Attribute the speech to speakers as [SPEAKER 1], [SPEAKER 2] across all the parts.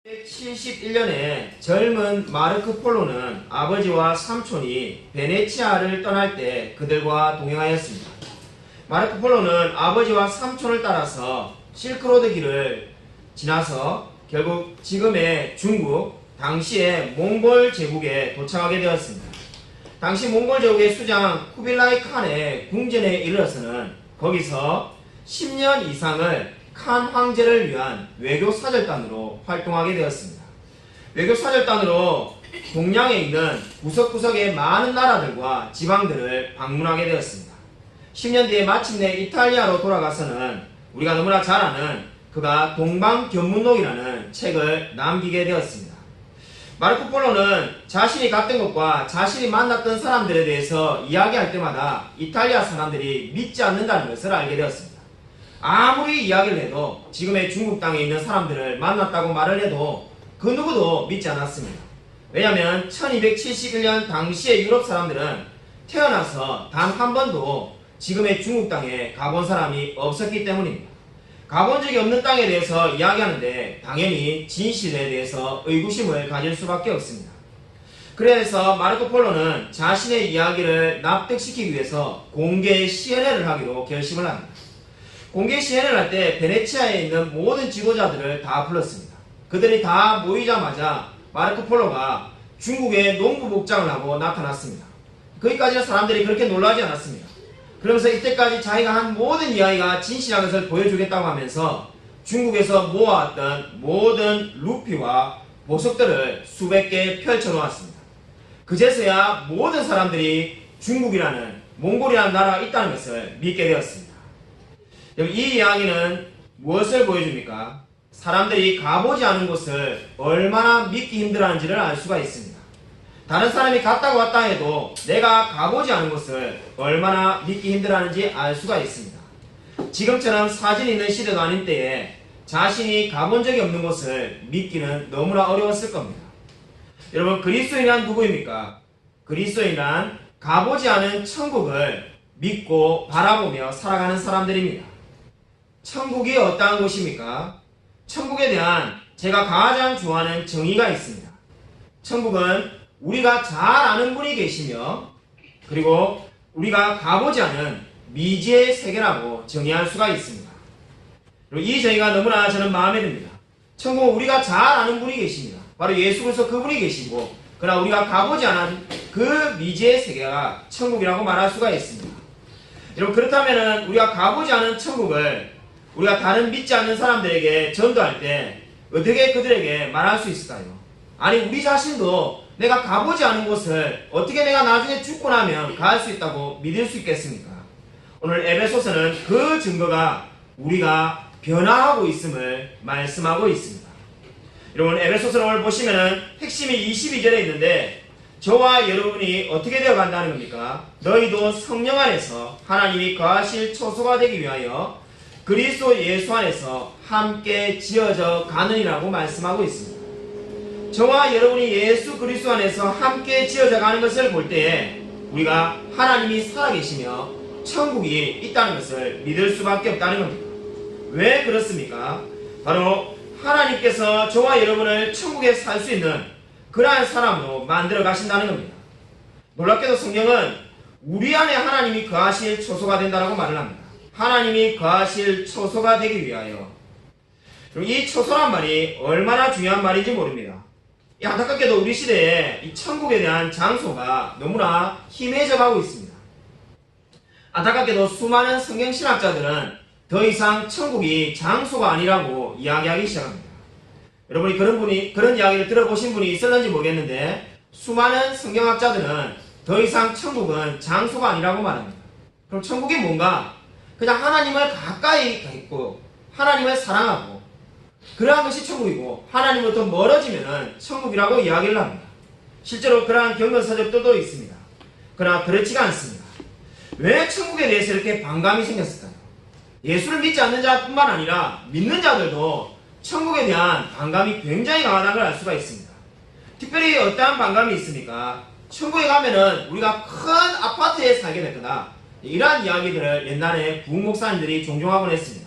[SPEAKER 1] 1971년에 젊은 마르코 폴로는 아버지와 삼촌이 베네치아를 떠날 때 그들과 동행하였습니다. 마르코 폴로는 아버지와 삼촌을 따라서 실크로드 길을 지나서 결국 지금의 중국, 당시의 몽골 제국에 도착하게 되었습니다. 당시 몽골 제국의 수장 쿠빌라이 칸의 궁전에 이르러서는 거기서 10년 이상을 칸 황제를 위한 외교 사절단으로 활동하게 되었습니다. 외교 사절단으로 동양에 있는 구석구석의 많은 나라들과 지방들을 방문하게 되었습니다. 10년 뒤에 마침내 이탈리아로 돌아가서는 우리가 너무나 잘 아는 그가 동방견문록이라는 책을 남기게 되었습니다. 마르코 폴로는 자신이 갔던 곳과 자신이 만났던 사람들에 대해서 이야기할 때마다 이탈리아 사람들이 믿지 않는다는 것을 알게 되었습니다. 아무리 이야기를 해도 지금의 중국 땅에 있는 사람들을 만났다고 말을 해도 그 누구도 믿지 않았습니다. 왜냐하면 1271년 당시의 유럽 사람들은 태어나서 단 한 번도 지금의 중국 땅에 가본 사람이 없었기 때문입니다. 가본 적이 없는 땅에 대해서 이야기하는데 당연히 진실에 대해서 의구심을 가질 수밖에 없습니다. 그래서 마르코 폴로는 자신의 이야기를 납득시키기 위해서 공개 시연회를 하기로 결심을 합니다. 공개 시연회를 할 때 베네치아에 있는 모든 지도자들을 다 불렀습니다. 그들이 다 모이자마자 마르코 폴로가 중국의 농부 복장을 하고 나타났습니다. 거기까지는 사람들이 그렇게 놀라지 않았습니다. 그러면서 이때까지 자기가 한 모든 이야기가 진실한 것을 보여주겠다고 하면서 중국에서 모아왔던 모든 루피와 보석들을 수백 개 펼쳐놓았습니다. 그제서야 모든 사람들이 중국이라는 몽골이라는 나라가 있다는 것을 믿게 되었습니다. 이 이야기는 무엇을 보여줍니까? 사람들이 가보지 않은 곳을 얼마나 믿기 힘들어하는지를 알 수가 있습니다. 다른 사람이 갔다고 왔다 해도 내가 가보지 않은 곳을 얼마나 믿기 힘들어하는지 알 수가 있습니다. 지금처럼 사진이 있는 시대도 아닌 때에 자신이 가본 적이 없는 곳을 믿기는 너무나 어려웠을 겁니다. 여러분, 그리스도인이란 누구입니까? 그리스도인이란 가보지 않은 천국을 믿고 바라보며 살아가는 사람들입니다. 천국이 어떠한 곳입니까? 천국에 대한 제가 가장 좋아하는 정의가 있습니다. 천국은 우리가 잘 아는 분이 계시며 그리고 우리가 가보지 않은 미지의 세계라고 정의할 수가 있습니다. 그리고 이 정의가 너무나 저는 마음에 듭니다. 천국은 우리가 잘 아는 분이 계십니다. 바로 예수 그리스도 그분이 계시고 그러나 우리가 가보지 않은 그 미지의 세계가 천국이라고 말할 수가 있습니다. 여러분, 그렇다면 우리가 가보지 않은 천국을 우리가 다른 믿지 않는 사람들에게 전도할 때 어떻게 그들에게 말할 수 있을까요? 아니, 우리 자신도 내가 가보지 않은 곳을 어떻게 내가 나중에 죽고 나면 갈 수 있다고 믿을 수 있겠습니까? 오늘 에베소서는 그 증거가 우리가 변화하고 있음을 말씀하고 있습니다. 여러분, 에베소서를 오늘 보시면은 핵심이 22절에 있는데 저와 여러분이 어떻게 되어 간다는 겁니까? 너희도 성령 안에서 하나님이 거하실 초소가 되기 위하여 그리스도 예수 안에서 함께 지어져 가느니라고 말씀하고 있습니다. 저와 여러분이 예수 그리스도 안에서 함께 지어져 가는 것을 볼 때에 우리가 하나님이 살아계시며 천국이 있다는 것을 믿을 수밖에 없다는 겁니다. 왜 그렇습니까? 바로 하나님께서 저와 여러분을 천국에 살 수 있는 그러한 사람으로 만들어 가신다는 겁니다. 놀랍게도 성경은 우리 안에 하나님이 거하실 초소가 된다고 말을 합니다. 하나님이 거하실 초소가 되기 위하여. 이 초소란 말이 얼마나 중요한 말인지 모릅니다. 안타깝게도 우리 시대에 이 천국에 대한 장소가 너무나 희미해져 가고 있습니다. 안타깝게도 수많은 성경신학자들은 더 이상 천국이 장소가 아니라고 이야기하기 시작합니다. 여러분이 그런 이야기를 들어보신 분이 있었는지 모르겠는데 수많은 성경학자들은 더 이상 천국은 장소가 아니라고 말합니다. 그럼 천국이 뭔가? 그냥 하나님을 가까이 있고 하나님을 사랑하고 그러한 것이 천국이고 하나님으로부터 멀어지면 천국이라고 이야기를 합니다. 실제로 그러한 경건서적들도 있습니다. 그러나 그렇지가 않습니다. 왜 천국에 대해서 이렇게 반감이 생겼을까요? 예수를 믿지 않는 자뿐만 아니라 믿는 자들도 천국에 대한 반감이 굉장히 강하다는 걸 알 수가 있습니다. 특별히 어떠한 반감이 있습니까? 천국에 가면은 우리가 큰 아파트에 살게 될 거다. 이러한 이야기들을 옛날에 부흥 목사님들이 종종 하곤 했습니다.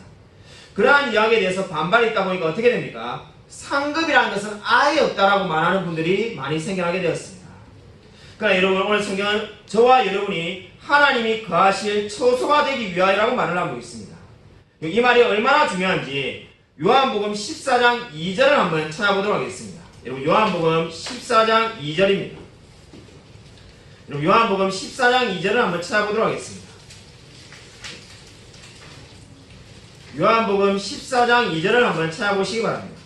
[SPEAKER 1] 그러한 이야기에 대해서 반발이 있다 보니까 어떻게 됩니까? 상급이라는 것은 아예 없다라고 말하는 분들이 많이 생겨나게 되었습니다. 그러나 여러분, 오늘 성경은 저와 여러분이 하나님이 거하실 처소가 되기 위하여라고 말을 하고 있습니다. 이 말이 얼마나 중요한지 요한복음 14장 2절을 한번 찾아보도록 하겠습니다. 여러분, 요한복음 14장 2절입니다. 여러분, 요한복음 14장 2절을 한번 찾아보도록 하겠습니다. 요한복음 14장 2절을 한번 찾아보시기 바랍니다.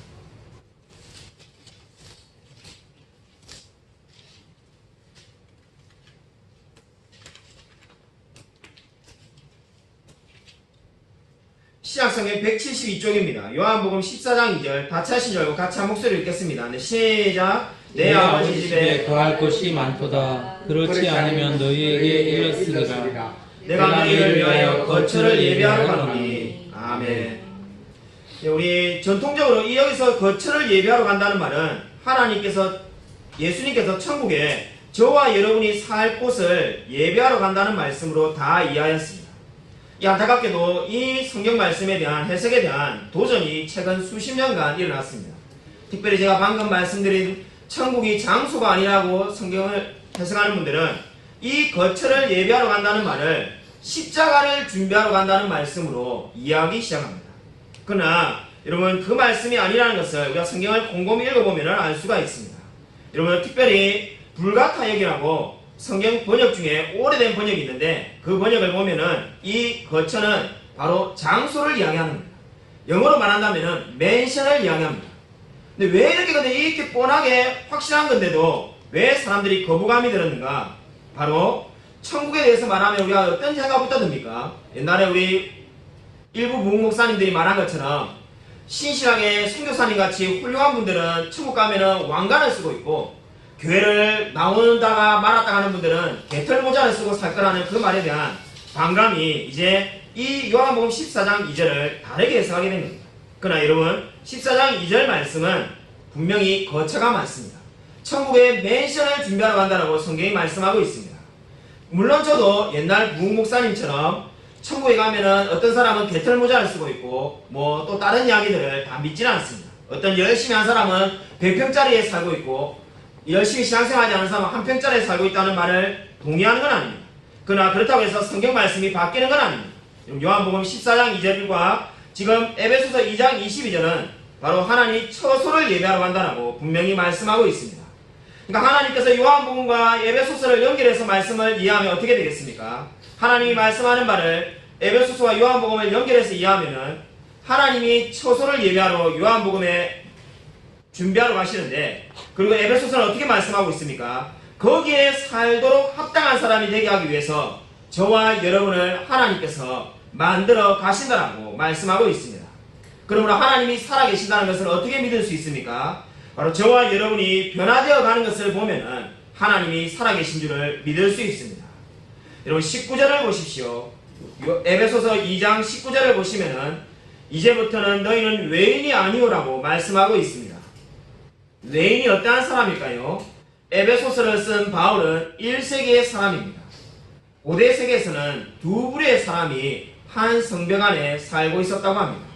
[SPEAKER 1] 시작성경 172쪽입니다. 요한복음 14장 2절 다 찾으신 줄 알고 같이 한 목소리를 읽겠습니다. 네, 시작. 내 아버지 집에
[SPEAKER 2] 거할 곳이 많도다. 그렇지 않으면 너희에게 이르렀으리라.
[SPEAKER 1] 내가 너희를 위하여 거처를 예비하러 가노니. 아멘. 네, 우리 전통적으로 이 여기서 거처를 예비하러 간다는 말은 하나님께서, 예수님께서 천국에 저와 여러분이 살 곳을 예비하러 간다는 말씀으로 다 이해하였습니다. 안타깝게도 이 성경 말씀에 대한 해석에 대한 도전이 최근 수십 년간 일어났습니다. 특별히 제가 방금 말씀드린 천국이 장소가 아니라고 성경을 해석하는 분들은 이 거처를 예비하러 간다는 말을 십자가를 준비하러 간다는 말씀으로 이해하기 시작합니다. 그러나 여러분, 그 말씀이 아니라는 것을 우리가 성경을 곰곰이 읽어보면 알 수가 있습니다. 여러분, 특별히 불가타 여기라고 성경 번역 중에 오래된 번역이 있는데 그 번역을 보면은 이 거처는 바로 장소를 이야기하는 겁니다. 영어로 말한다면은 맨션을 이야기합니다. 근데 왜 이렇게 근데 이렇게 뻔하게 확실한 건데도 왜 사람들이 거부감이 들었는가? 바로 천국에 대해서 말하면 우리가 어떤 생각부터 듭니까? 옛날에 우리 일부 무목사님들이 말한 것처럼 신실하게 선교사님 같이 훌륭한 분들은 천국 가면은 왕관을 쓰고 있고, 교회를 나오다가 말았다 하는 분들은 개털 모자를 쓰고 살 거라는 그 말에 대한 반감이 이제 이 요한복음 14장 2절을 다르게 해석하게 된 겁니다. 그러나 여러분, 14장 2절 말씀은 분명히 거처가 많습니다. 천국에 맨션을 준비하러 간다고 성경이 말씀하고 있습니다. 물론 저도 옛날 무목사님처럼 천국에 가면은 어떤 사람은 개털 모자를 쓰고 있고 뭐 또 다른 이야기들을 다 믿지는 않습니다. 어떤 열심히 한 사람은 100평짜리에 살고 있고 열심히 신앙생활하지 않은 사람은 한 평짜리에 살고 있다는 말을 동의하는 건 아닙니다. 그러나 그렇다고 해서 성경 말씀이 바뀌는 건 아닙니다. 요한복음 14장 2절과 지금 에베소서 2장 22절은 바로 하나님이 처소를 예배하러 간다고 분명히 말씀하고 있습니다. 그러니까 하나님께서 요한복음과 에베소서를 연결해서 말씀을 이해하면 어떻게 되겠습니까? 하나님이 말씀하는 바를 에베소서와 요한복음을 연결해서 이해하면은 하나님이 처소를 예배하러 요한복음에 준비하러 가시는데, 그리고 에베소서는 어떻게 말씀하고 있습니까? 거기에 살도록 합당한 사람이 되게 하기 위해서 저와 여러분을 하나님께서 만들어 가신다라고 말씀하고 있습니다. 그러므로 하나님이 살아계신다는 것을 어떻게 믿을 수 있습니까? 바로 저와 여러분이 변화되어 가는 것을 보면은 하나님이 살아계신 줄을 믿을 수 있습니다. 여러분, 19절을 보십시오. 에베소서 2장 19절을 보시면은 이제부터는 너희는 외인이 아니오라고 말씀하고 있습니다. 외인이 어떠한 사람일까요? 에베소서를 쓴 바울은 1세기의 사람입니다. 고대 세계에서는 두 부류의 사람이 한 성벽 안에 살고 있었다고 합니다.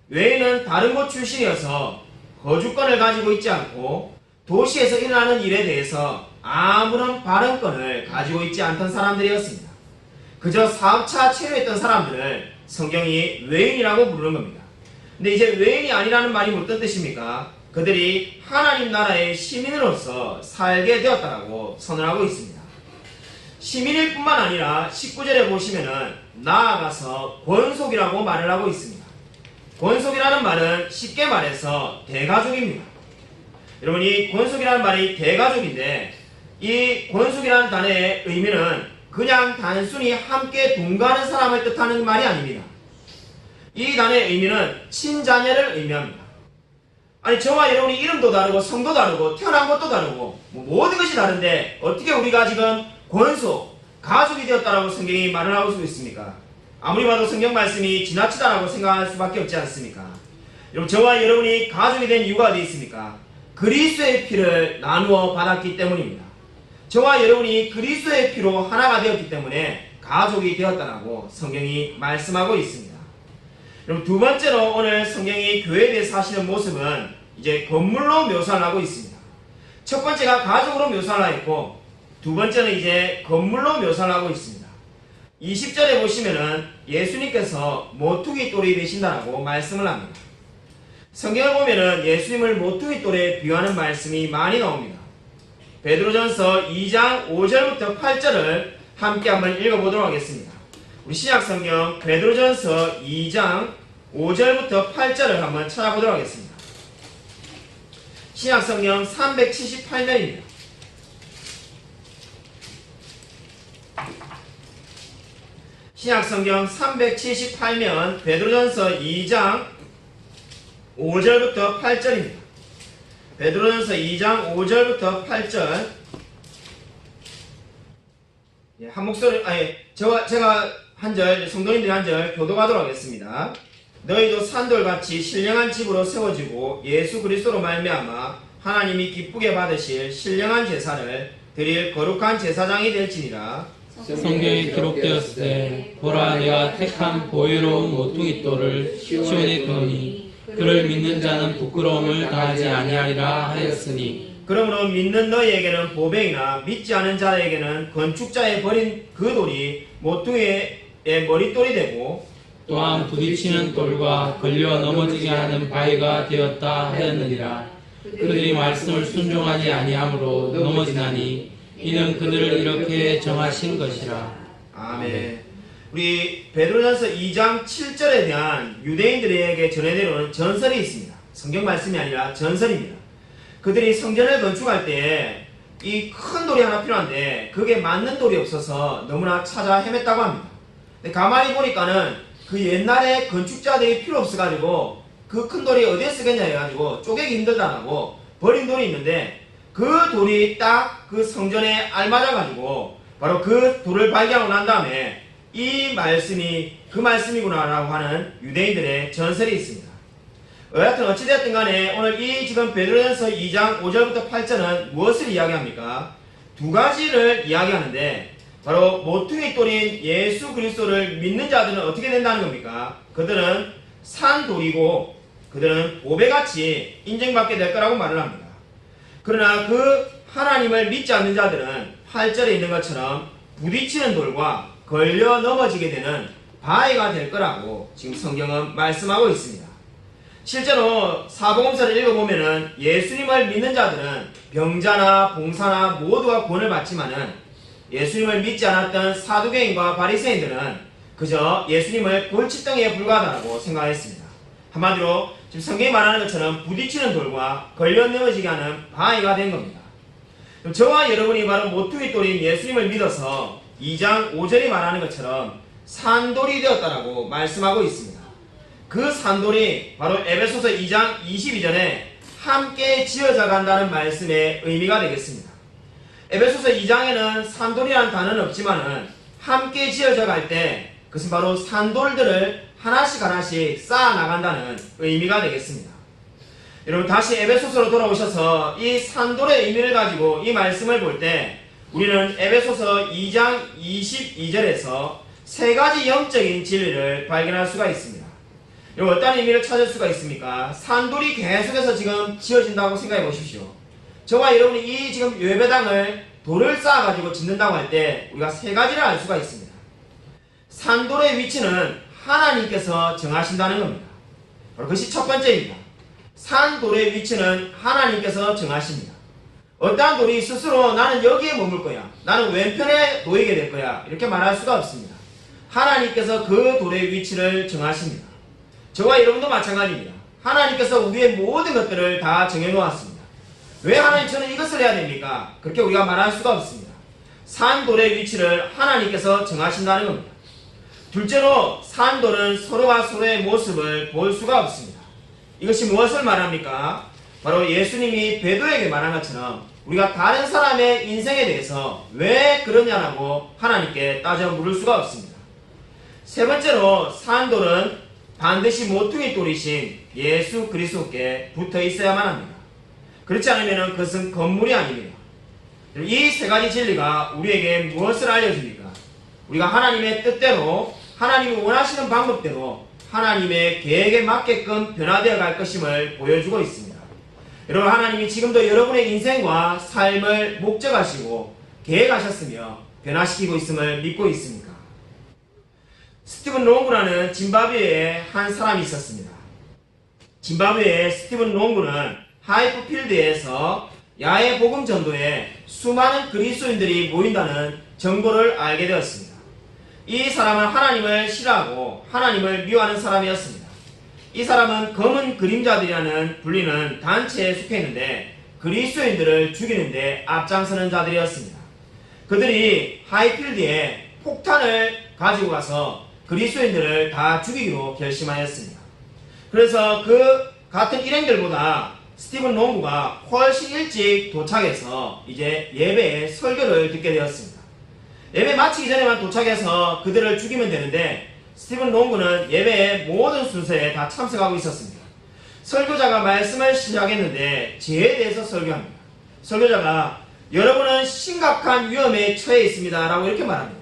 [SPEAKER 1] 외인은 다른 곳 출신이어서 거주권을 가지고 있지 않고 도시에서 일어나는 일에 대해서 아무런 발언권을 가지고 있지 않던 사람들이었습니다. 그저 사업차 체류했던 사람들을 성경이 외인이라고 부르는 겁니다. 근데 이제 외인이 아니라는 말이 어떤 뜻입니까? 그들이 하나님 나라의 시민으로서 살게 되었다고 선언하고 있습니다. 시민일 뿐만 아니라 19절에 보시면은 나아가서 권속이라고 말을 하고 있습니다. 권속이라는 말은 쉽게 말해서 대가족입니다. 여러분, 이 권속이라는 말이 대가족인데, 이 권속이라는 단어의 의미는 그냥 단순히 함께 동거하는 사람을 뜻하는 말이 아닙니다. 이 단어의 의미는 친자녀를 의미합니다. 아니, 저와 여러분이 이름도 다르고 성도 다르고 태어난 것도 다르고 모든 것이 다른데 어떻게 우리가 지금 권속, 가족이 되었다라고 성경이 말을 하고 있습니까? 아무리 봐도 성경 말씀이 지나치다라고 생각할 수밖에 없지 않습니까? 여러분, 저와 여러분이 가족이 된 이유가 어디 있습니까? 그리스도의 피를 나누어 받았기 때문입니다. 저와 여러분이 그리스도의 피로 하나가 되었기 때문에 가족이 되었다라고 성경이 말씀하고 있습니다. 여러분, 두 번째로 오늘 성경이 교회에 대해서 하시는 모습은 이제 건물로 묘사를 하고 있습니다. 첫 번째가 가족으로 묘사를 하고 두 번째는 이제 건물로 묘사를 하고 있습니다. 20절에 보시면은 예수님께서 모퉁이 돌이 되신다라고 말씀을 합니다. 성경을 보면은 예수님을 모퉁이 돌에 비유하는 말씀이 많이 나옵니다. 베드로전서 2장 5절부터 8절을 함께 한번 읽어보도록 하겠습니다. 우리 신약성경 베드로전서 2장 5절부터 8절을 한번 찾아보도록 하겠습니다. 신약성경 378면입니다. 신약성경 378면 베드로전서 2장 5절부터 8절입니다. 베드로전서 2장 5절부터 8절. 한 목소리, 제가 한 절, 성도님들이 한 절 교독하도록 하겠습니다. 너희도 산돌같이 신령한 집으로 세워지고 예수 그리스도로 말미암아 하나님이 기쁘게 받으실 신령한 제사를 드릴 거룩한 제사장이 될지니라.
[SPEAKER 2] 성경에 기록되었으되 보라 내가 택한 보혜로운 모퉁이 돌을 시온에 두노니 그를 믿는 자는 부끄러움을 당하지 아니하리라 하였으니
[SPEAKER 1] 그러므로 믿는 너희에게는 보배이나 믿지 않은 자에게는 건축자의 버린 그 돌이 모퉁이의 머릿돌이 되고
[SPEAKER 2] 또한 부딪히는 돌과 걸려 넘어지게 하는 바위가 되었다 하였느니라. 그들이 말씀을 순종하지 아니하므로 넘어지나니 이는 그들을 이렇게 정하신 것이라.
[SPEAKER 1] 아멘. 우리 베드로전서 2장 7절에 대한 유대인들에게 전해내려오는 전설이 있습니다. 성경 말씀이 아니라 전설입니다. 그들이 성전을 건축할 때 이 큰 돌이 하나 필요한데 그게 맞는 돌이 없어서 너무나 찾아 헤맸다고 합니다. 근데 가만히 보니까는 그 옛날에 건축자들이 필요 없어가지고 그 큰 돌이 어디에 쓰겠냐 해가지고 쪼개기 힘들다라고 버린 돌이 있는데 그 돌이 딱 그 성전에 알맞아가지고 바로 그 돌을 발견하고 난 다음에 이 말씀이 그 말씀이구나라고 하는 유대인들의 전설이 있습니다. 여하튼 어찌되었든 간에 오늘 이 지금 베드로전서 2장 5절부터 8절은 무엇을 이야기합니까? 두 가지를 이야기하는데 바로 모퉁이 돌인 예수 그리스도를 믿는 자들은 어떻게 된다는 겁니까? 그들은 산돌이고 그들은 보배같이 인정받게 될 거라고 말을 합니다. 그러나 그 하나님을 믿지 않는 자들은 8절에 있는 것처럼 부딪히는 돌과 걸려 넘어지게 되는 바위가 될 거라고 지금 성경은 말씀하고 있습니다. 실제로 사복음서를 읽어보면은 예수님을 믿는 자들은 병자나 봉사나 모두가 구원을 받지만은 예수님을 믿지 않았던 사두개인과 바리새인들은 그저 예수님을 골칫덩이에 불과하다고 생각했습니다. 한마디로 지금 성경이 말하는 것처럼 부딪히는 돌과 걸려 넘어지게 하는 바위가 된 겁니다. 저와 여러분이 바로 모퉁이 돌인 예수님을 믿어서 2장 5절이 말하는 것처럼 산돌이 되었다라고 말씀하고 있습니다. 그 산돌이 바로 에베소서 2장 22절에 함께 지어져 간다는 말씀의 의미가 되겠습니다. 에베소서 2장에는 산돌이라는 단어는 없지만은 함께 지어져 갈 때 그것은 바로 산돌들을 하나씩 하나씩 쌓아 나간다는 의미가 되겠습니다. 여러분 다시 에베소서로 돌아오셔서 이 산돌의 의미를 가지고 이 말씀을 볼 때 우리는 에베소서 2장 22절에서 세 가지 영적인 진리를 발견할 수가 있습니다. 여러분 어떤 의미를 찾을 수가 있습니까? 산돌이 계속해서 지금 지어진다고 생각해 보십시오. 저와 여러분이 이 지금 예배당을 돌을 쌓아가지고 짓는다고 할 때 우리가 세 가지를 알 수가 있습니다. 산돌의 위치는 하나님께서 정하신다는 겁니다. 바로 그것이 첫 번째입니다. 산돌의 위치는 하나님께서 정하십니다. 어떠한 돌이 스스로 나는 여기에 머물 거야, 나는 왼편에 놓이게 될 거야 이렇게 말할 수가 없습니다. 하나님께서 그 돌의 위치를 정하십니다. 저와 여러분도 마찬가지입니다. 하나님께서 우리의 모든 것들을 다 정해놓았습니다. 왜 하나님 저는 이것을 해야 됩니까? 그렇게 우리가 말할 수가 없습니다. 산돌의 위치를 하나님께서 정하신다는 겁니다. 둘째로 산돌은 서로가 서로의 모습을 볼 수가 없습니다. 이것이 무엇을 말합니까? 바로 예수님이 베드로에게 말한 것처럼 우리가 다른 사람의 인생에 대해서 왜 그러냐라고 하나님께 따져 물을 수가 없습니다. 세 번째로 산돌은 반드시 모퉁이 돌이신 예수 그리스도께 붙어 있어야만 합니다. 그렇지 않으면 그것은 건물이 아닙니다. 이 세 가지 진리가 우리에게 무엇을 알려줍니까? 우리가 하나님의 뜻대로 하나님이 원하시는 방법대로 하나님의 계획에 맞게끔 변화되어 갈 것임을 보여주고 있습니다. 여러분, 하나님이 지금도 여러분의 인생과 삶을 목적하시고 계획하셨으며 변화시키고 있음을 믿고 있습니까? 스티븐 롱구라는 짐바브웨의 한 사람이 있었습니다. 짐바브웨의 스티븐 롱구는 하이프필드에서 야외 복음 전도에 수많은 그리스도인들이 모인다는 정보를 알게 되었습니다. 이 사람은 하나님을 싫어하고 하나님을 미워하는 사람이었습니다. 이 사람은 검은 그림자들이라는 불리는 단체에 속해 있는데 그리스도인들을 죽이는데 앞장서는 자들이었습니다. 그들이 하이필드에 폭탄을 가지고 가서 그리스도인들을 다 죽이기로 결심하였습니다. 그래서 그 같은 일행들보다 스티븐 롱구가 훨씬 일찍 도착해서 이제 예배에 설교를 듣게 되었습니다. 예배 마치기 전에만 도착해서 그들을 죽이면 되는데 스티븐 롱구는 예배의 모든 순서에 다 참석하고 있었습니다. 설교자가 말씀을 시작했는데 죄에 대해서 설교합니다. 설교자가 여러분은 심각한 위험에 처해 있습니다 라고 이렇게 말합니다.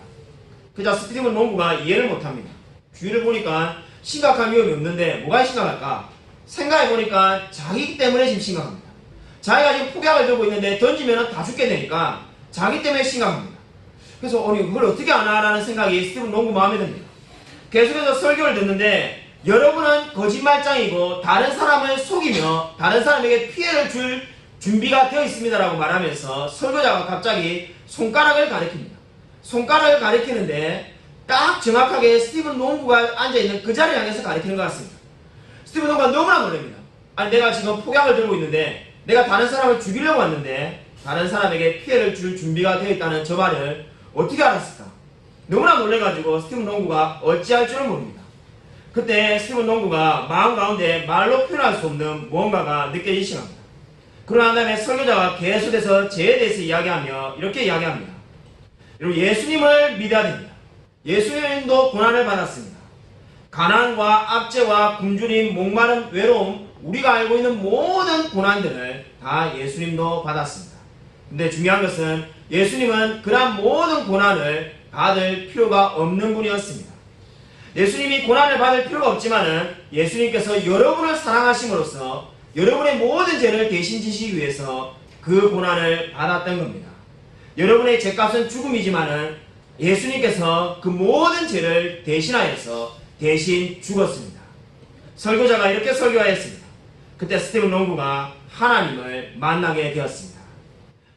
[SPEAKER 1] 그자 스티븐 롱구가 이해를 못합니다. 주위를 보니까 심각한 위험이 없는데 뭐가 심각할까? 생각해보니까 자기 때문에 지금 심각합니다. 자기가 지금 폭약을 들고 있는데 던지면 다 죽게 되니까 자기 때문에 심각합니다. 그래서 아니 그걸 어떻게 하나라는 생각이 스티븐 롱구 마음에 듭니다. 계속해서 설교를 듣는데 여러분은 거짓말장이고 다른 사람을 속이며 다른 사람에게 피해를 줄 준비가 되어 있습니다 라고 말하면서 설교자가 갑자기 손가락을 가리킵니다. 손가락을 가리키는데 딱 정확하게 스티븐 롱구가 앉아있는 그 자리를 향해서 가리키는 것 같습니다. 스티븐 롱구가 너무나 놀랍니다. 아니 내가 지금 폭약을 들고 있는데 내가 다른 사람을 죽이려고 왔는데 다른 사람에게 피해를 줄 준비가 되어 있다는 저 말을 어떻게 알았을까? 너무나 놀래가지고 스티븐 롱구가 어찌할 줄을 모릅니다. 그때 스티븐 롱구가 마음 가운데 말로 표현할 수 없는 무언가가 느껴지기 시작합니다. 그러나 다음에 설교자가 계속해서 죄에 대해서 이야기하며 이렇게 이야기합니다. 여러분, 예수님을 믿어야 됩니다. 예수님도 고난을 받았습니다. 가난과 압제와 굶주림, 목마름, 외로움, 우리가 알고 있는 모든 고난들을 다 예수님도 받았습니다. 근데 중요한 것은 예수님은 그러한 모든 고난을 받을 필요가 없는 분이었습니다. 예수님이 고난을 받을 필요가 없지만은 예수님께서 여러분을 사랑하심으로써 여러분의 모든 죄를 대신 지시기 위해서 그 고난을 받았던 겁니다. 여러분의 죄값은 죽음이지만은 예수님께서 그 모든 죄를 대신하여서 대신 죽었습니다. 설교자가 이렇게 설교하였습니다. 그때 스티븐 롱구가 하나님을 만나게 되었습니다.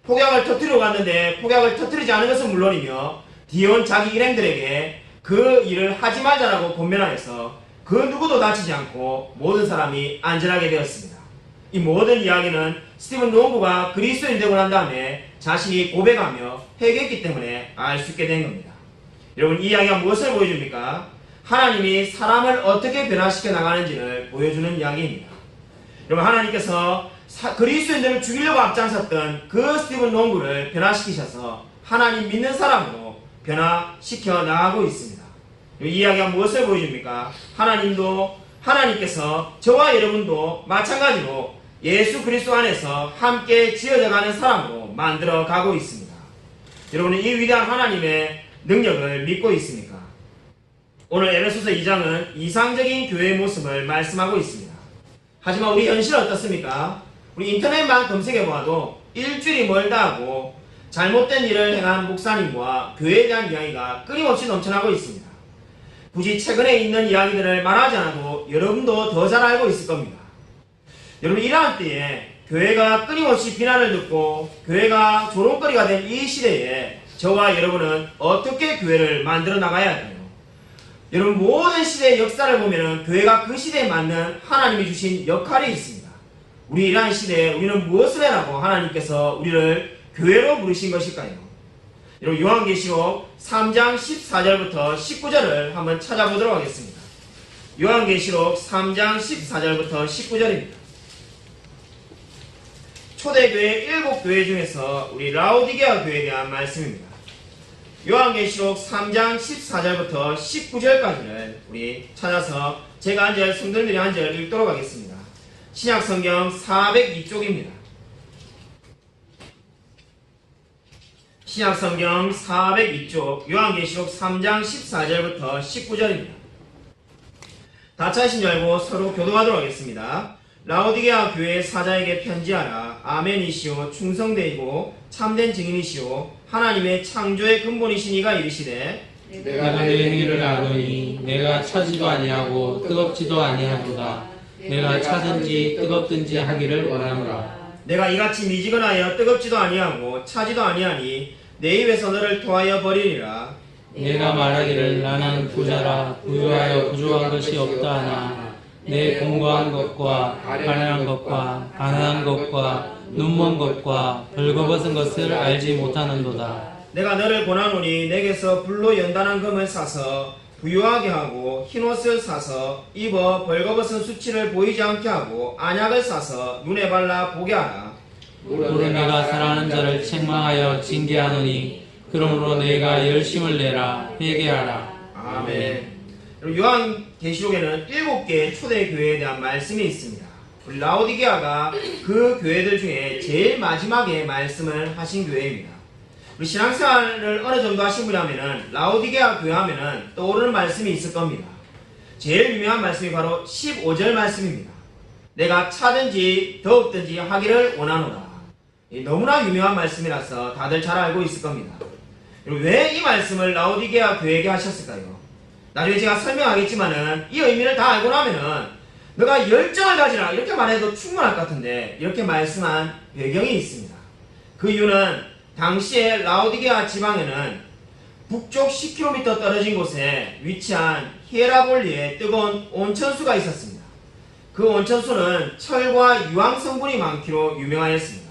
[SPEAKER 1] 폭약을 터뜨리러 갔는데 폭약을 터뜨리지 않은 것은 물론이며 뒤에 온 자기 일행들에게 그 일을 하지 말자라고 권면하여서 그 누구도 다치지 않고 모든 사람이 안전하게 되었습니다. 이 모든 이야기는 스티븐 롱구가 그리스도인 되고 난 다음에 자신이 고백하며 회개했기 때문에 알 수 있게 된 겁니다. 여러분, 이 이야기가 무엇을 보여줍니까? 하나님이 사람을 어떻게 변화시켜 나가는지를 보여주는 이야기입니다. 여러분, 하나님께서 그리스도인들을 죽이려고 앞장섰던 그 스티븐 롱구를 변화시키셔서 하나님 믿는 사람으로 변화시켜 나가고 있습니다. 이 이야기가 무엇을 보여줍니까? 하나님께서 저와 여러분도 마찬가지로 예수 그리스도 안에서 함께 지어져가는 사람으로 만들어 가고 있습니다. 여러분은 이 위대한 하나님의 능력을 믿고 있습니까? 오늘 에베소서 2장은 이상적인 교회의 모습을 말씀하고 있습니다. 하지만 우리 현실은 어떻습니까? 우리 인터넷만 검색해보아도 일주일이 멀다 하고 잘못된 일을 행한 목사님과 교회에 대한 이야기가 끊임없이 넘쳐나고 있습니다. 굳이 최근에 있는 이야기들을 말하지 않아도 여러분도 더 잘 알고 있을 겁니다. 여러분, 이러한 때에 교회가 끊임없이 비난을 듣고 교회가 조롱거리가 된 이 시대에 저와 여러분은 어떻게 교회를 만들어 나가야 할까요? 여러분, 모든 시대의 역사를 보면 교회가 그 시대에 맞는 하나님이 주신 역할이 있습니다. 우리 이러한 시대에 우리는 무엇을 해라고 하나님께서 우리를 교회로 부르신 것일까요? 여러분, 요한계시록 3장 14절부터 19절을 한번 찾아보도록 하겠습니다. 요한계시록 3장 14절부터 19절입니다. 초대교회 7교회 중에서 우리 라오디게아 교회에 대한 말씀입니다. 요한계시록 3장 14절부터 19절까지를 우리 찾아서 제가 한 절, 성도님들이 한 절 읽도록 하겠습니다. 신약성경 402쪽입니다. 신약성경 402쪽 요한계시록 3장 14절부터 19절입니다. 다 찾으신 줄 알고 서로 교도하도록 하겠습니다. 라오디게아 교회 사자에게 편지하라. 아멘이시오 충성되이고 참된 증인이시오 하나님의 창조의 근본이신 이가 이르시되
[SPEAKER 2] 내가 내 행위를 아노니 내가 차지도 아니하고 뜨겁지도 아니하도다. 내가 차든지 뜨겁든지 하기를 원하노라.
[SPEAKER 1] 내가 이같이 미지근하여 뜨겁지도 아니하고 차지도 아니하니 내 입에서 너를 토하여 버리리라.
[SPEAKER 2] 내가 말하기를 나는 부자라 부유하여 부족한 것이 없다 하나 내 공고한 것과 가난한 것과 가난한 것과 눈먼 것과 벌거벗은 것을 알지 못하는도다.
[SPEAKER 1] 내가 너를 권하노니 내게서 불로 연단한 금을 사서 부유하게 하고 흰옷을 사서 입어 벌거벗은 수치를 보이지 않게 하고 안약을 사서 눈에 발라 보게 하라.
[SPEAKER 2] 무릇 내가 사랑하는 자를 책망하여 징계하노니 그러므로 내가 열심을 내라 회개하라.
[SPEAKER 1] 아멘. 요한계시록에는 7개의 초대교회에 대한 말씀이 있습니다. 우리 라오디게아가 그 교회들 중에 제일 마지막에 말씀을 하신 교회입니다. 우리 신앙생활을 어느 정도 하신 분이라면 라오디게아 교회 하면 떠오르는 말씀이 있을 겁니다. 제일 유명한 말씀이 바로 15절 말씀입니다. 내가 차든지 더웁든지 하기를 원하노라. 너무나 유명한 말씀이라서 다들 잘 알고 있을 겁니다. 왜 이 말씀을 라오디게아 교회에게 하셨을까요? 나중에 제가 설명하겠지만은 이 의미를 다 알고 나면은 너가 열정을 가지라 이렇게 말해도 충분할 것 같은데 이렇게 말씀한 배경이 있습니다. 그 이유는 당시에 라오디게아 지방에는 북쪽 10km 떨어진 곳에 위치한 히에라볼리에 뜨거운 온천수가 있었습니다. 그 온천수는 철과 유황 성분이 많기로 유명하였습니다.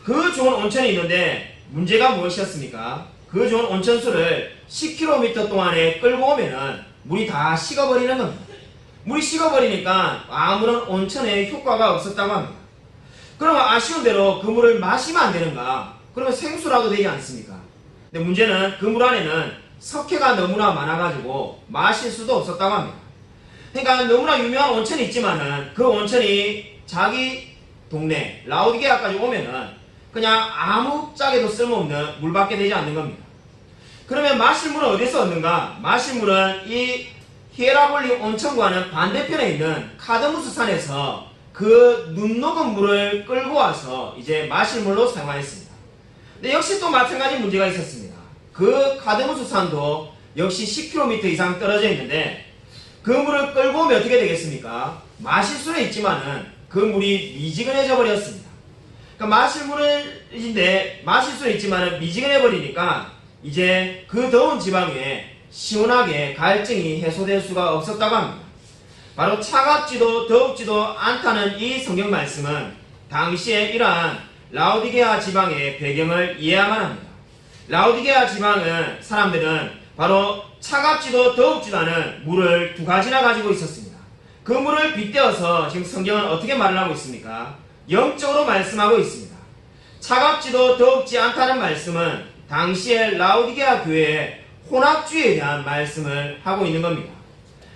[SPEAKER 1] 그 좋은 온천이 있는데 문제가 무엇이었습니까? 그 좋은 온천수를 10km 동안에 끌고 오면은 물이 다 식어버리는 겁니다. 물이 식어버리니까 아무런 온천에 효과가 없었다고 합니다. 그러면 아쉬운 대로 그 물을 마시면 안 되는가? 그러면 생수라도 되지 않습니까? 근데 문제는 그 물 안에는 석회가 너무나 많아가지고 마실 수도 없었다고 합니다. 그러니까 너무나 유명한 온천이 있지만은 그 온천이 자기 동네 라오디게아까지 오면은 그냥 아무 짝에도 쓸모없는 물밖에 되지 않는 겁니다. 그러면 마실 물은 어디서 얻는가? 마실 물은 이 히에라볼리 온천과는 반대편에 있는 카드무스 산에서 그 눈 녹은 물을 끌고 와서 이제 마실 물로 사용하였습니다. 근데 역시 또 마찬가지 문제가 있었습니다. 그 카드무스 산도 역시 10km 이상 떨어져 있는데 그 물을 끌고 오면 어떻게 되겠습니까? 마실 수는 있지만은 그 물이 미지근해져 버렸습니다. 그러니까 마실 물인데 마실 수는 있지만은 미지근해 버리니까 이제 그 더운 지방에 시원하게 갈증이 해소될 수가 없었다고 합니다. 바로 차갑지도 더웁지도 않다는 이 성경 말씀은 당시에 이러한 라오디게아 지방의 배경을 이해해야만 합니다. 라오디게아 지방은 사람들은 바로 차갑지도 더웁지도 않은 물을 두 가지나 가지고 있었습니다. 그 물을 빗대어서 지금 성경은 어떻게 말을 하고 있습니까? 영적으로 말씀하고 있습니다. 차갑지도 더웁지 않다는 말씀은 당시에 라오디게아 교회의 혼합주의에 대한 말씀을 하고 있는 겁니다.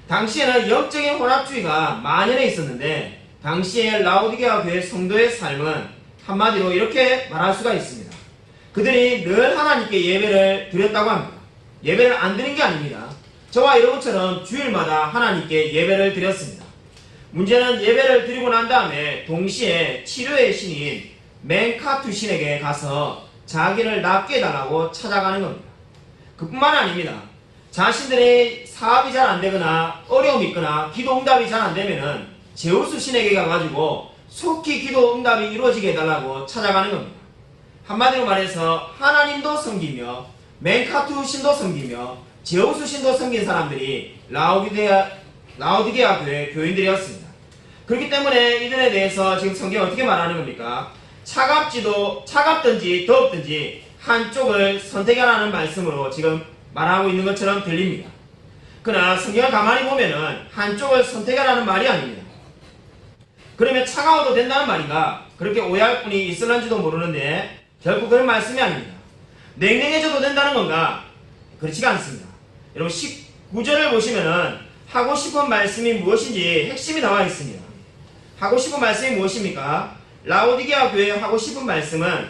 [SPEAKER 1] 당시에는 영적인 혼합주의가 만연해 있었는데 당시에 라오디게아 교회 성도의 삶은 한마디로 이렇게 말할 수가 있습니다. 그들이 늘 하나님께 예배를 드렸다고 합니다. 예배를 안 드린 게 아닙니다. 저와 여러분처럼 주일마다 하나님께 예배를 드렸습니다. 문제는 예배를 드리고 난 다음에 동시에 치료의 신인 맹카투 신에게 가서 자기를 낫게 해달라고 찾아가는 겁니다. 그뿐만 아닙니다. 자신들의 사업이 잘 안되거나 어려움이 있거나 기도 응답이 잘 안되면은 제우스 신에게 가가지고 속히 기도 응답이 이루어지게 해달라고 찾아가는 겁니다. 한마디로 말해서 하나님도 섬기며 맹카투 신도 섬기며 제우스 신도 섬긴 사람들이 라오디게아 교회 교인들이었습니다. 그렇기 때문에 이들에 대해서 지금 성경이 어떻게 말하는 겁니까? 차갑든지 더웁든지 한쪽을 선택하라는 말씀으로 지금 말하고 있는 것처럼 들립니다. 그러나 성경을 가만히 보면은 한쪽을 선택하라는 말이 아닙니다. 그러면 차가워도 된다는 말인가? 그렇게 오해할 분이 있을런지도 모르는데 결국 그런 말씀이 아닙니다. 냉랭해져도 된다는 건가? 그렇지가 않습니다. 여러분 19절을 보시면은 하고 싶은 말씀이 무엇인지 핵심이 나와 있습니다. 하고 싶은 말씀이 무엇입니까? 라오디게아 교회에 하고 싶은 말씀은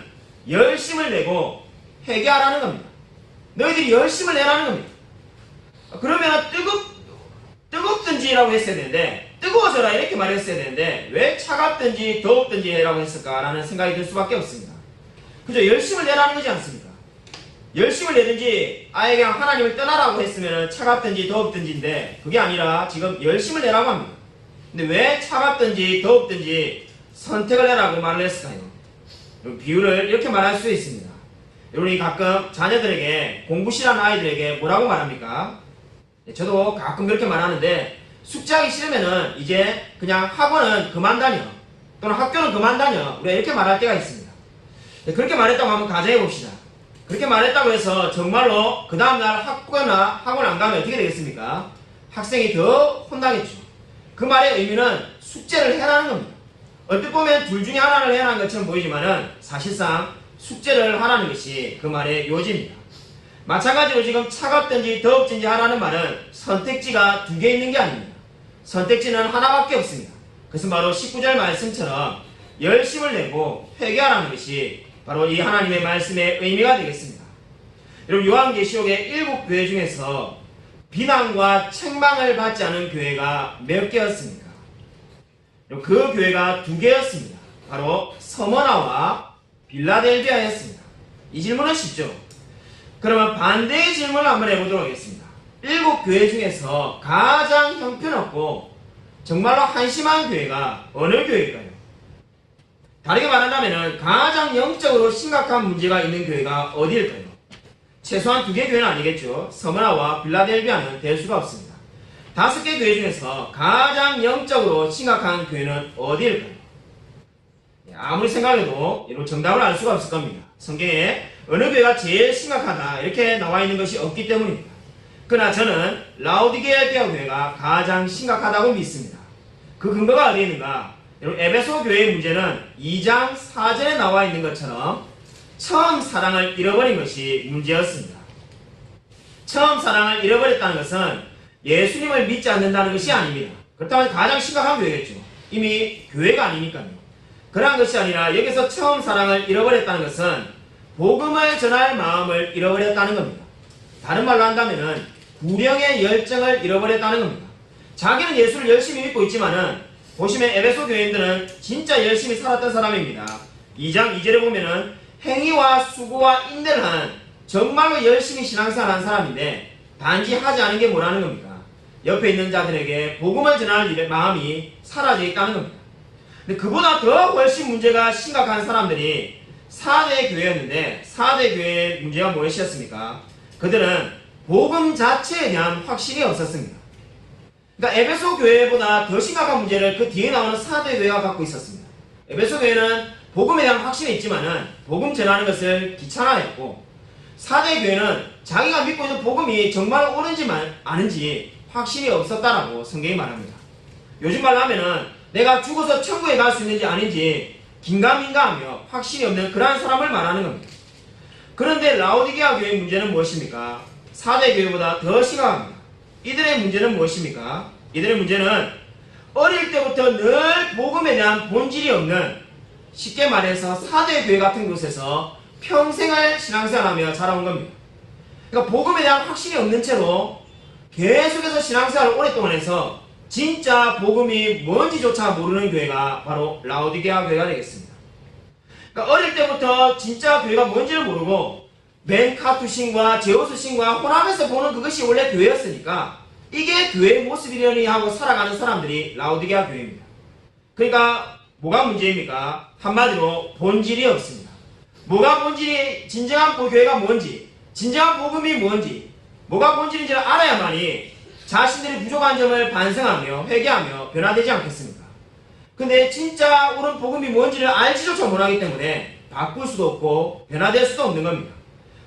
[SPEAKER 1] 열심을 내고 회개하라는 겁니다. 너희들이 열심을 내라는 겁니다. 그러면 뜨겁든지라고 했어야 되는데 뜨거워져라 이렇게 말했어야 되는데 왜 차갑든지 더웁든지 라고 했을까라는 생각이 들 수밖에 없습니다. 그죠? 열심을 내라는 거지 않습니까? 열심을 내든지 아예 그냥 하나님을 떠나라고 했으면 차갑든지 더웁든지인데 그게 아니라 지금 열심을 내라고 합니다. 근데 왜 차갑든지 더웁든지 선택을 해라고 말을 했을까요? 비유를 이렇게 말할 수 있습니다. 여러분이 가끔 자녀들에게 공부 싫어하는 아이들에게 뭐라고 말합니까? 저도 가끔 그렇게 말하는데 숙제하기 싫으면은 이제 그냥 학원은 그만 다녀 또는 학교는 그만 다녀 우리가 이렇게 말할 때가 있습니다. 그렇게 말했다고 한번 가정해 봅시다. 그렇게 말했다고 해서 정말로 그 다음날 학교나 학원 안 가면 어떻게 되겠습니까? 학생이 더 혼나겠죠. 그 말의 의미는 숙제를 해라는 겁니다. 어떻게 보면 둘 중에 하나를 해라는 것처럼 보이지만은 사실상 숙제를 하라는 것이 그 말의 요지입니다. 마찬가지로 지금 차갑든지 더웁든지 하라는 말은 선택지가 두 개 있는 게 아닙니다. 선택지는 하나밖에 없습니다. 그것은 바로 19절 말씀처럼 열심을 내고 회개하라는 것이 바로 이 하나님의 말씀의 의미가 되겠습니다. 여러분 요한계시록의 7교회 중에서 비난과 책망을 받지 않은 교회가 몇 개였습니까? 그 교회가 두 개였습니다. 바로 서머나와 빌라델비아였습니다. 이 질문은 쉽죠? 그러면 반대의 질문을 한번 해보도록 하겠습니다. 7교회 중에서 가장 형편없고 정말로 한심한 교회가 어느 교회일까요? 다르게 말한다면 가장 영적으로 심각한 문제가 있는 교회가 어디일까요? 최소한 두 개 교회는 아니겠죠. 서머나와 빌라델비아는 될 수가 없습니다. 5개 교회 중에서 가장 영적으로 심각한 교회는 어디일까요? 아무리 생각해도 여러분 정답을 알 수가 없을 겁니다. 성경에 어느 교회가 제일 심각하다 이렇게 나와 있는 것이 없기 때문입니다. 그러나 저는 라오디게아 교회가 가장 심각하다고 믿습니다. 그 근거가 어디에 있는가? 여러분 에베소 교회의 문제는 2장 4절에 나와 있는 것처럼 처음 사랑을 잃어버린 것이 문제였습니다. 처음 사랑을 잃어버렸다는 것은 예수님을 믿지 않는다는 것이 아닙니다. 그렇다면 가장 심각한 교회겠죠. 이미 교회가 아니니까요. 그러한 것이 아니라 여기서 처음 사랑을 잃어버렸다는 것은 복음을 전할 마음을 잃어버렸다는 겁니다. 다른 말로 한다면 구령의 열정을 잃어버렸다는 겁니다. 자기는 예수를 열심히 믿고 있지만은 보시면 에베소 교인들은 진짜 열심히 살았던 사람입니다. 2장 2절에 보면은 행위와 수고와 인내를 한 정말로 열심히 신앙생활한 사람인데 단지 하지 않은 게 뭐라는 겁니까? 옆에 있는 자들에게 복음을 전하는 일에 마음이 사라져 있다는 겁니다. 근데 그보다 더 훨씬 문제가 심각한 사람들이 4대 교회였는데 4대 교회의 문제가 무엇이었습니까? 그들은 복음 자체에 대한 확신이 없었습니다. 그러니까 에베소 교회보다 더 심각한 문제를 그 뒤에 나오는 4대 교회가 갖고 있었습니다. 에베소 교회는 복음에 대한 확신이 있지만은 복음 전하는 것을 귀찮아했고 4대 교회는 자기가 믿고 있는 복음이 정말 옳은지만 아는지 확신이 없었다라고 성경이 말합니다. 요즘 말로 하면은 내가 죽어서 천국에 갈 수 있는지 아닌지 긴가민가하며 확신이 없는 그러한 사람을 말하는 겁니다. 그런데 라오디게아 교회의 문제는 무엇입니까? 4대 교회보다 더 심각합니다. 이들의 문제는 무엇입니까? 이들의 문제는 어릴 때부터 늘 복음에 대한 본질이 없는, 쉽게 말해서 4대 교회 같은 곳에서 평생을 신앙생활하며 자라온 겁니다. 그러니까 복음에 대한 확신이 없는 채로 계속해서 신앙생활을 오랫동안 해서 진짜 복음이 뭔지조차 모르는 교회가 바로 라오디게아 교회가 되겠습니다. 그러니까 어릴 때부터 진짜 교회가 뭔지를 모르고 맨카투 신과 제우스 신과 혼합해서 보는 그것이 원래 교회였으니까 이게 교회의 모습이려니 하고 살아가는 사람들이 라오디게아 교회입니다. 그러니까 뭐가 문제입니까? 한마디로 본질이 없습니다. 뭐가 본질이, 진정한 교회가 뭔지, 진정한 복음이 뭔지, 뭐가 본질인지를 알아야만이 자신들이 부족한 점을 반성하며 회개하며 변화되지 않겠습니까? 근데 진짜 옳은 복음이 뭔지를 알지조차 못하기 때문에 바꿀 수도 없고 변화될 수도 없는 겁니다.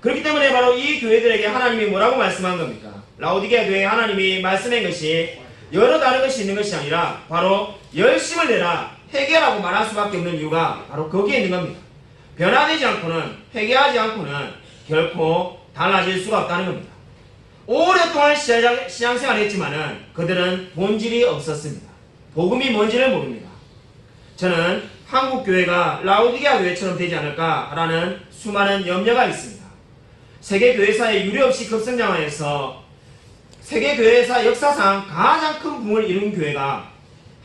[SPEAKER 1] 그렇기 때문에 바로 이 교회들에게 하나님이 뭐라고 말씀한 겁니까? 라오디게아 교회에 하나님이 말씀한 것이 여러 다른 것이 있는 것이 아니라 바로 열심을 내라, 회개라고 말할 수밖에 없는 이유가 바로 거기에 있는 겁니다. 변화되지 않고는, 회개하지 않고는 결코 달라질 수가 없다는 겁니다. 오랫동안 신앙생활을 했지만은 그들은 본질이 없었습니다. 복음이 뭔지를 모릅니다. 저는 한국교회가 라오디게아 교회처럼 되지 않을까라는 수많은 염려가 있습니다. 세계교회사의 유례없이 급성장하여서 세계교회사 역사상 가장 큰 붐을 이룬 교회가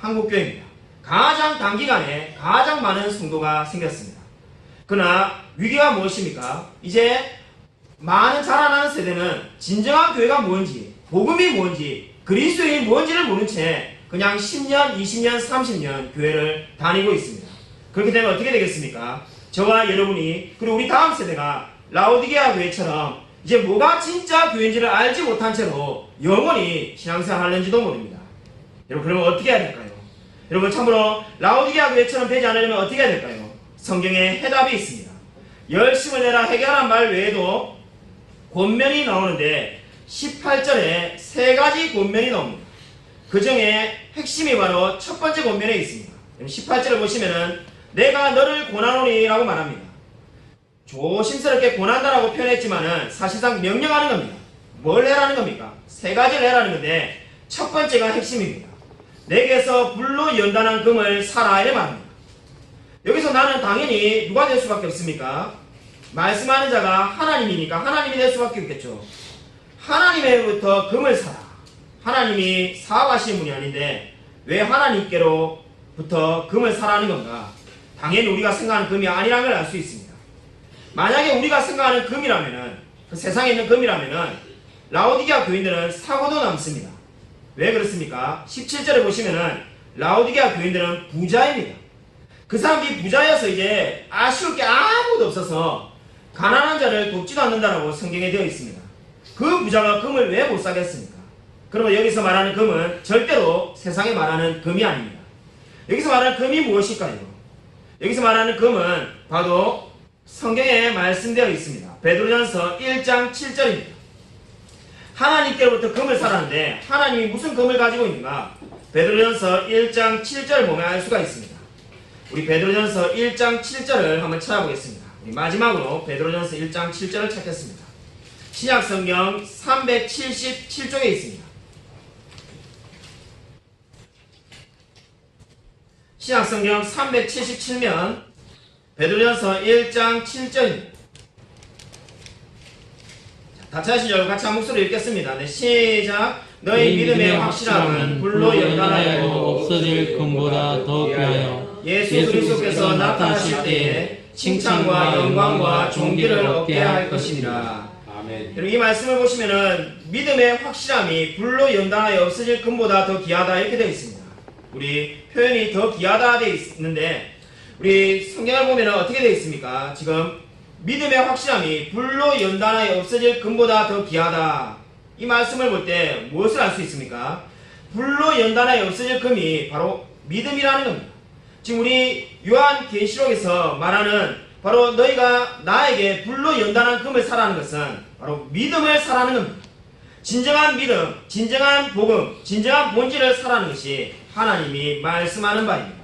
[SPEAKER 1] 한국교회입니다. 가장 단기간에 가장 많은 성도가 생겼습니다. 그러나 위기가 무엇입니까? 이제 많은 자라나는 세대는 진정한 교회가 뭔지, 복음이 뭔지, 그리스도인이 뭔지를 모른 채 그냥 10년, 20년, 30년 교회를 다니고 있습니다. 그렇게 되면 어떻게 되겠습니까? 저와 여러분이, 그리고 우리 다음 세대가 라오디게아 교회처럼 이제 뭐가 진짜 교회인지를 알지 못한 채로 영원히 신앙생활 하는지도 모릅니다. 여러분, 그러면 어떻게 해야 될까요? 여러분, 참으로 라오디게아 교회처럼 되지 않으려면 어떻게 해야 될까요? 성경에 해답이 있습니다. 열심을 내라 해결한 말 외에도 권면이 나오는데 18절에 세 가지 권면이 나옵니다. 그 중에 핵심이 바로 첫 번째 권면에 있습니다. 18절을 보시면은 내가 너를 권하노니 라고 말합니다. 조심스럽게 권한다라고 표현했지만은 사실상 명령하는 겁니다. 뭘 해라는 겁니까? 세 가지를 해라는 건데 첫 번째가 핵심입니다. 내게서 불로 연단한 금을 사라 이래 말합니다. 여기서 나는 당연히 누가 될 수밖에 없습니까? 말씀하는 자가 하나님이니까 하나님이 될 수밖에 없겠죠. 하나님으로부터 금을 사라. 하나님이 사업하시는 분이 아닌데 왜 하나님께로부터 금을 사라는 건가? 당연히 우리가 생각하는 금이 아니라는 걸 알 수 있습니다. 만약에 우리가 생각하는 금이라면은, 그 세상에 있는 금이라면은 라오디게아 교인들은 사고도 남습니다. 왜 그렇습니까? 17절에 보시면은 라오디게아 교인들은 부자입니다. 그 사람들이 부자여서 이제 아쉬울 게 아무도 없어서 가난한 자를 돕지도 않는다라고 성경에 되어 있습니다. 그 부자가 금을 왜 못 사겠습니까? 그러면 여기서 말하는 금은 절대로 세상에 말하는 금이 아닙니다. 여기서 말하는 금이 무엇일까요? 여기서 말하는 금은 바로 성경에 말씀되어 있습니다. 베드로전서 1장 7절입니다. 하나님께로부터 금을 사라는데 하나님이 무슨 금을 가지고 있는가? 베드로전서 1장 7절을 보면 알 수가 있습니다. 우리 베드로전서 1장 7절을 한번 찾아보겠습니다. 우리 마지막으로 베드로전서 1장 7절을 찾겠습니다. 신약성경 377쪽에 있습니다. 신약성경 377면 베드로전서 1장 7절입니다. 다 찾으시죠? 같이 한 목소리 읽겠습니다. 네, 시작. 너희 믿음의 확실함은 불로 연단하여
[SPEAKER 2] 없어질 금보다 더 귀하여
[SPEAKER 1] 예수 그리스도께서 나타나실 때에 칭찬과 영광과 존귀를 얻게 할 것이니라.
[SPEAKER 3] 아멘.
[SPEAKER 1] 여러분, 이 말씀을 보시면은 믿음의 확실함이 불로 연단하여 없어질 금보다 더 귀하다 이렇게 되어 있습니다. 우리 표현이 더 귀하다 되어 있는데 우리 성경을 보면은 어떻게 되어 있습니까? 지금 믿음의 확실함이 불로 연단하여 없어질 금보다 더 귀하다. 이 말씀을 볼 때 무엇을 알 수 있습니까? 불로 연단하여 없어질 금이 바로 믿음이라는 겁니다. 지금 우리 요한계시록에서 말하는 바로 너희가 나에게 불로 연단한 금을 사라는 것은 바로 믿음을 사라는 겁니다. 진정한 믿음, 진정한 복음, 진정한 본질을 사라는 것이 하나님이 말씀하는 바입니다.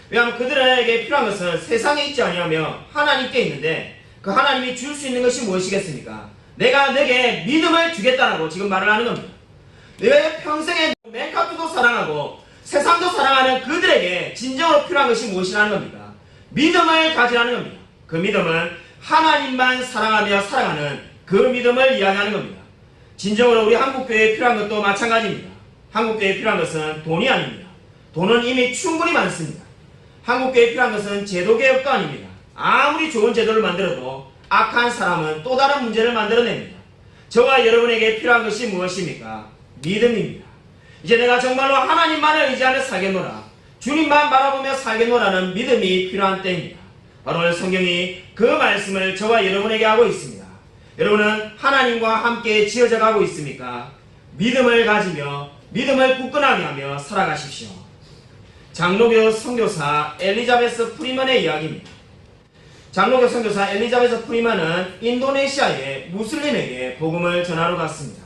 [SPEAKER 1] 왜냐하면 그들에게 필요한 것은 세상에 있지 아니하며 하나님께 있는데 그 하나님이 줄 수 있는 것이 무엇이겠습니까? 내가 내게 믿음을 주겠다라고 지금 말을 하는 겁니다. 내 평생에 맨카트도 사랑하고 세상도 사랑하는 그들에게 진정으로 필요한 것이 무엇이라는 겁니까? 믿음을 가지라는 겁니다. 그 믿음은 하나님만 사랑하며 살아가는 그 믿음을 이야기하는 겁니다. 진정으로 우리 한국교회에 필요한 것도 마찬가지입니다. 한국교회에 필요한 것은 돈이 아닙니다. 돈은 이미 충분히 많습니다. 한국교회에 필요한 것은 제도개혁도 아닙니다. 아무리 좋은 제도를 만들어도 악한 사람은 또 다른 문제를 만들어냅니다. 저와 여러분에게 필요한 것이 무엇입니까? 믿음입니다. 이제 내가 정말로 하나님만을 의지하며 살겠노라, 주님만 바라보며 살겠노라는 믿음이 필요한 때입니다. 바로 오늘 성경이 그 말씀을 저와 여러분에게 하고 있습니다. 여러분은 하나님과 함께 지어져 가고 있습니까? 믿음을 가지며 믿음을 굳건하게 하며 살아가십시오. 장로교 선교사 엘리자베스 프리먼의 이야기입니다. 장로교 선교사 엘리자베스 프리먼은 인도네시아의 무슬림에게 복음을 전하러 갔습니다.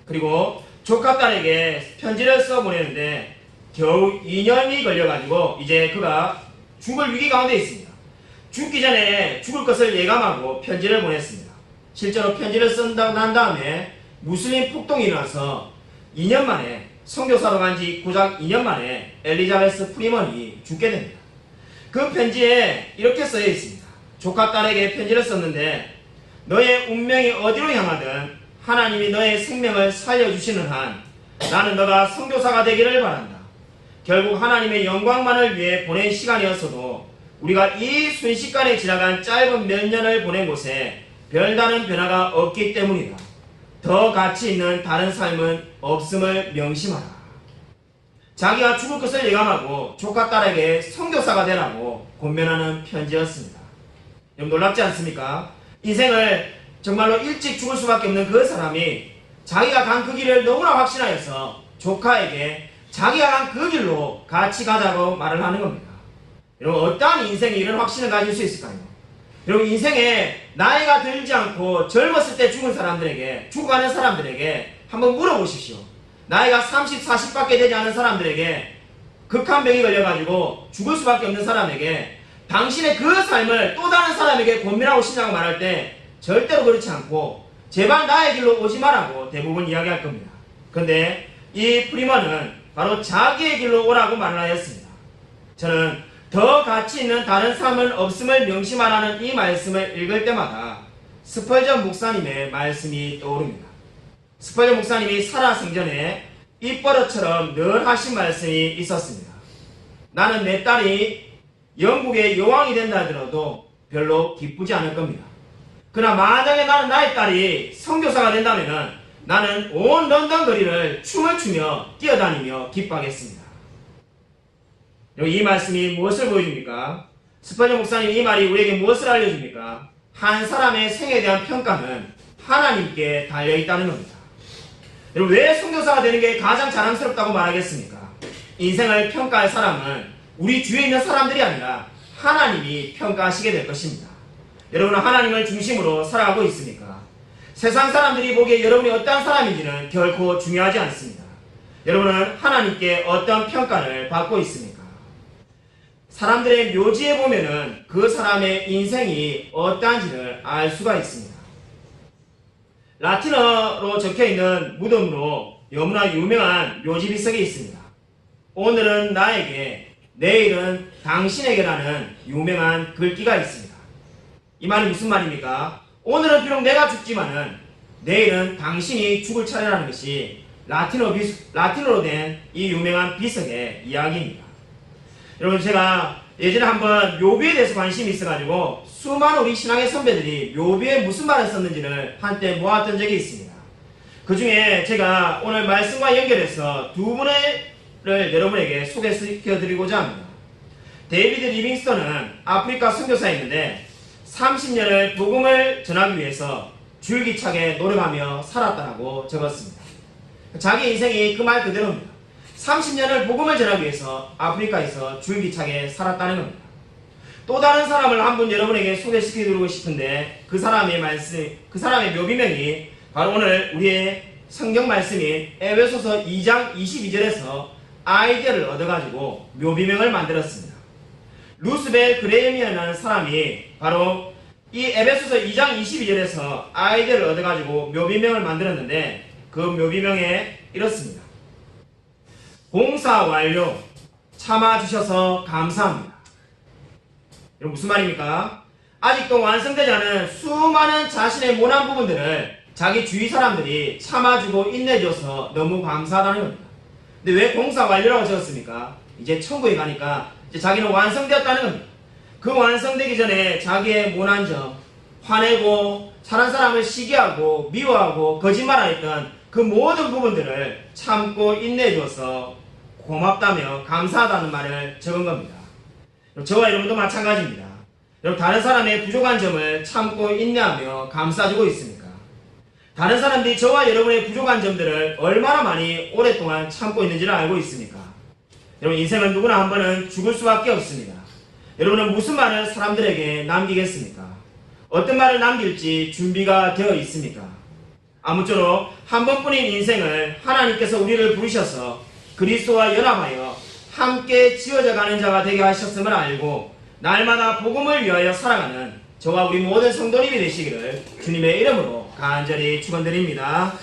[SPEAKER 1] 그리고 조카 딸에게 편지를 써보내는데 겨우 2년이 걸려가지고 이제 그가 죽을 위기 가운데 있습니다. 죽기 전에 죽을 것을 예감하고 편지를 보냈습니다. 실제로 편지를 쓴 다음에 무슬림 폭동이 일어나서 2년 만에, 선교사로 간 지 고작 2년 만에 엘리자베스 프리먼이 죽게 됩니다. 그 편지에 이렇게 써져 있습니다. 조카 딸에게 편지를 썼는데 너의 운명이 어디로 향하든 하나님이 너의 생명을 살려주시는 한 나는 너가 선교사가 되기를 바란다. 결국 하나님의 영광만을 위해 보낸 시간이었어도 우리가 이 순식간에 지나간 짧은 몇 년을 보낸 곳에 별다른 변화가 없기 때문이다. 더 가치 있는 다른 삶은 없음을 명심하라. 자기가 죽을 것을 예감하고 조카 딸에게 선교사가 되라고 권면하는 편지였습니다. 여러분 놀랍지 않습니까? 인생을 정말로 일찍 죽을 수밖에 없는 그 사람이 자기가 간 그 길을 너무나 확신하여서 조카에게 자기가 간 그 길로 같이 가자고 말을 하는 겁니다. 여러분 어떠한 인생이 이런 확신을 가질 수 있을까요? 여러분 인생에 나이가 들지 않고 젊었을 때 죽은 사람들에게 죽어가는 사람들에게 한번 물어보십시오. 나이가 30, 40밖에 되지 않은 사람들에게 극한 병이 걸려가지고 죽을 수밖에 없는 사람에게 당신의 그 삶을 또 다른 사람에게 권면하고 싶냐고 말할 때 절대로 그렇지 않고 제발 나의 길로 오지 마라고 대부분 이야기할 겁니다. 그런데 이 프리먼은 바로 자기의 길로 오라고 말을 하였습니다. 저는 더 가치 있는 다른 삶은 없음을 명심하라는 이 말씀을 읽을 때마다 스펄전 목사님의 말씀이 떠오릅니다. 스펄전 목사님이 살아생전에 입버릇처럼 늘 하신 말씀이 있었습니다. 나는 내 딸이 영국의 여왕이 된다 하더라도 별로 기쁘지 않을 겁니다. 그러나 만약에 나의 딸이 선교사가 된다면 나는 온 런던 거리를 춤을 추며 뛰어다니며 기뻐하겠습니다. 이 말씀이 무엇을 보여줍니까? 스펄전 목사님 이 말이 우리에게 무엇을 알려줍니까? 한 사람의 생에 대한 평가는 하나님께 달려있다는 겁니다. 여러분 왜 선교사가 되는 게 가장 자랑스럽다고 말하겠습니까? 인생을 평가할 사람은 우리 주위에 있는 사람들이 아니라 하나님이 평가하시게 될 것입니다. 여러분은 하나님을 중심으로 살아가고 있습니까? 세상 사람들이 보기에 여러분이 어떤 사람인지는 결코 중요하지 않습니다. 여러분은 하나님께 어떤 평가를 받고 있습니까? 사람들의 묘지에 보면은 그 사람의 인생이 어떠한지를 알 수가 있습니다. 라틴어로 적혀있는 무덤으로 너무나 유명한 묘지 비석이 있습니다. 오늘은 나에게, 내일은 당신에게라는 유명한 글귀가 있습니다. 이 말이 무슨 말입니까? 오늘은 비록 내가 죽지만은 내일은 당신이 죽을 차례라는 것이 라틴어로 된 이 유명한 비석의 이야기입니다. 여러분 제가 예전에 한번 묘비에 대해서 관심이 있어가지고 수많은 우리 신앙의 선배들이 묘비에 무슨 말을 썼는지를 한때 모았던 적이 있습니다. 그 중에 제가 오늘 말씀과 연결해서 두 분을 여러분에게 소개시켜드리고자 합니다. 데이비드 리빙스턴은 아프리카 선교사였는데 30년을 복음을 전하기 위해서 줄기차게 노력하며 살았다고 적었습니다. 자기 인생이 그 말 그대로입니다. 30년을 복음을 전하기 위해서 아프리카에서 줄기차게 살았다는 겁니다. 또 다른 사람을 한 분 여러분에게 소개시켜드리고 싶은데 그 사람의 묘비명이 바로 오늘 우리의 성경 말씀인 에베소서 2장 22절에서 아이디어를 얻어가지고 묘비명을 만들었습니다. 루스벨 그레임이라는 사람이 바로 이 에베소서 2장 22절에서 아이디어를 얻어가지고 묘비명을 만들었는데 그 묘비명에 이렇습니다. 봉사 완료, 참아주셔서 감사합니다. 이건 무슨 말입니까? 아직도 완성되지 않은 수많은 자신의 모난 부분들을 자기 주위 사람들이 참아주고 인내줘서 너무 감사하다는 겁니다. 근데 왜 봉사 완료라고 적었습니까? 이제 천국에 가니까 이제 자기는 완성되었다는 겁니다. 그 완성되기 전에 자기의 모난 점, 화내고 다른 사람을 시기하고 미워하고 거짓말하였던 그 모든 부분들을 참고 인내해줘서 고맙다며 감사하다는 말을 적은 겁니다. 저와 여러분도 마찬가지입니다. 여러분 다른 사람의 부족한 점을 참고 인내하며 감싸주고 있습니까? 다른 사람들이 저와 여러분의 부족한 점들을 얼마나 많이 오랫동안 참고 있는지를 알고 있습니까? 여러분 인생은 누구나 한 번은 죽을 수밖에 없습니다. 여러분은 무슨 말을 사람들에게 남기겠습니까? 어떤 말을 남길지 준비가 되어 있습니까? 아무쪼록 한 번뿐인 인생을 하나님께서 우리를 부르셔서 그리스도와 연합하여 함께 지어져 가는 자가 되게 하셨음을 알고 날마다 복음을 위하여 살아가는 저와 우리 모든 성도님이 되시기를 주님의 이름으로 간절히 축원드립니다.